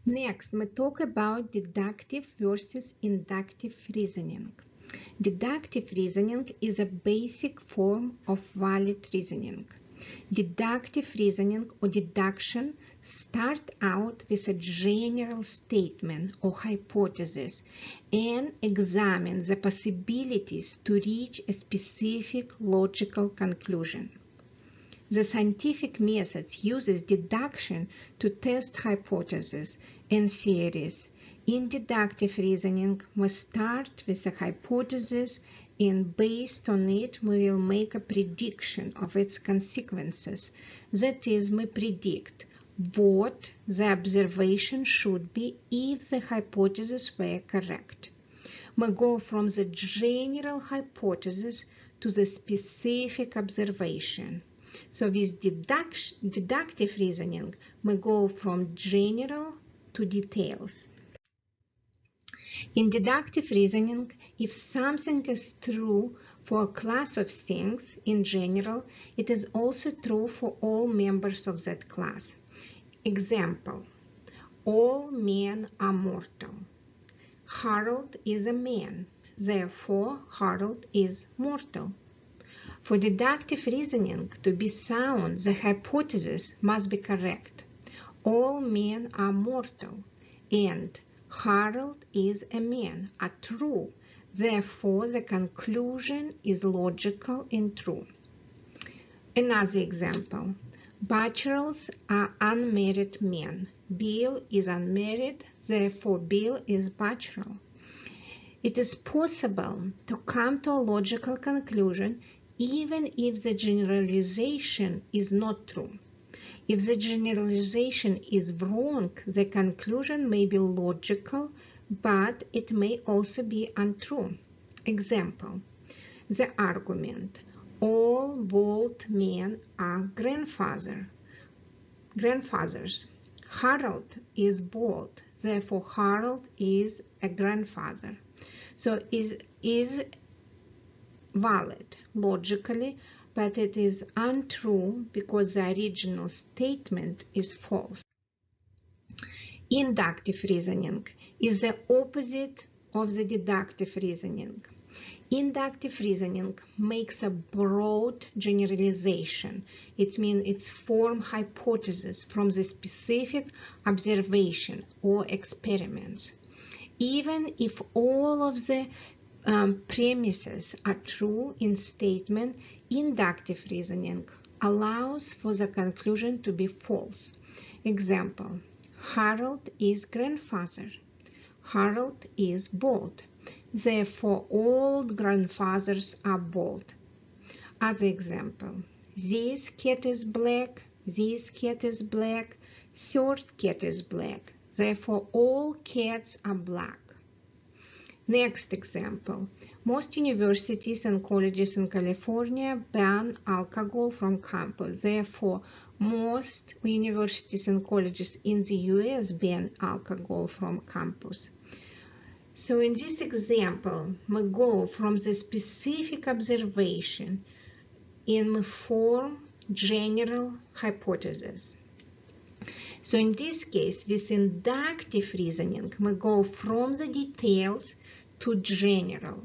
Next, we talk about deductive versus inductive reasoning. Deductive reasoning is a basic form of valid reasoning. Deductive reasoning or deduction start out with a general statement or hypothesis and examine the possibilities to reach a specific logical conclusion. The scientific method uses deduction to test hypotheses and theories. In deductive reasoning, we start with a hypothesis, and based on it, we will make a prediction of its consequences. That is, we predict what the observation should be if the hypotheses were correct. We go from the general hypothesis to the specific observation. So with deductive reasoning, we go from general to details. In deductive reasoning, if something is true for a class of things in general, it is also true for all members of that class. Example, all men are mortal. Harold is a man, therefore Harold is mortal. For deductive reasoning to be sound, the hypothesis must be correct. All men are mortal, and Harold is a man are true. Therefore, the conclusion is logical and true. Another example. Bachelors are unmarried men. Bill is unmarried, therefore Bill is bachelor. It is possible to come to a logical conclusion even if the generalization is not true. If the generalization is wrong, the conclusion may be logical, but it may also be untrue. Example, the argument, all bald men are grandfathers. Harold is bald, therefore Harold is a grandfather. So is valid logically, but it is untrue because the original statement is false. Inductive reasoning is the opposite of the deductive reasoning. Inductive reasoning makes a broad generalization. It means it's form hypothesis from the specific observation or experiments. Even if all of the premises are true in statement, inductive reasoning allows for the conclusion to be false. Example, Harold is grandfather. Harold is bald. Therefore, all grandfathers are bald. Other example, this cat is black. This cat is black. Third cat is black. Therefore, all cats are black. Next example, most universities and colleges in California ban alcohol from campus. Therefore, most universities and colleges in the US ban alcohol from campus. So in this example, we go from the specific observation and we form general hypothesis. So in this case, with inductive reasoning, we go from the details to general.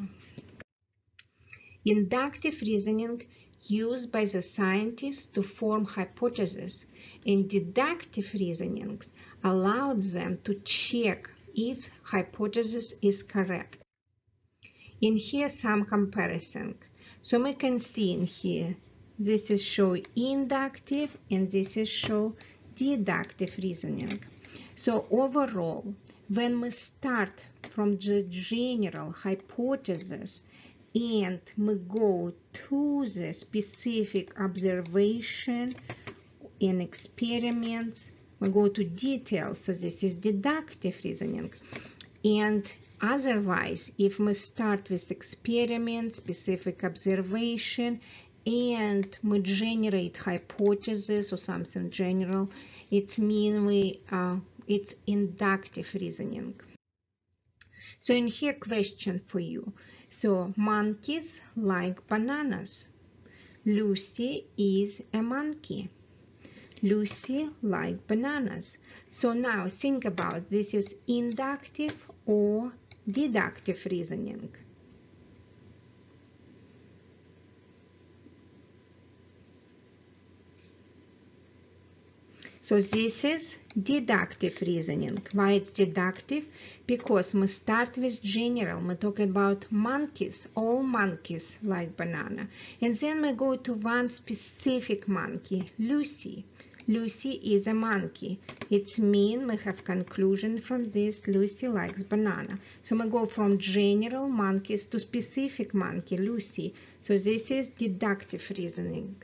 Inductive reasoning used by the scientists to form hypotheses, and deductive reasoning allowed them to check if hypothesis is correct. In here, some comparison. So we can see in here, this is show inductive and this is show deductive reasoning. So overall, when we start from the general hypothesis and we go to the specific observation and experiments, we go to details. So this is deductive reasoning. And otherwise, if we start with experiment, specific observation, and we generate hypothesis or something general, it means it's inductive reasoning. So in here, question for you. So monkeys like bananas. Lucy is a monkey. Lucy likes bananas. So now think about this is inductive or deductive reasoning. So this is deductive reasoning. Why it's deductive? Because we start with general. We talk about monkeys. All monkeys like banana. And then we go to one specific monkey, Lucy. Lucy is a monkey. It means we have conclusion from this, Lucy likes banana. So we go from general monkeys to specific monkey, Lucy. So this is deductive reasoning.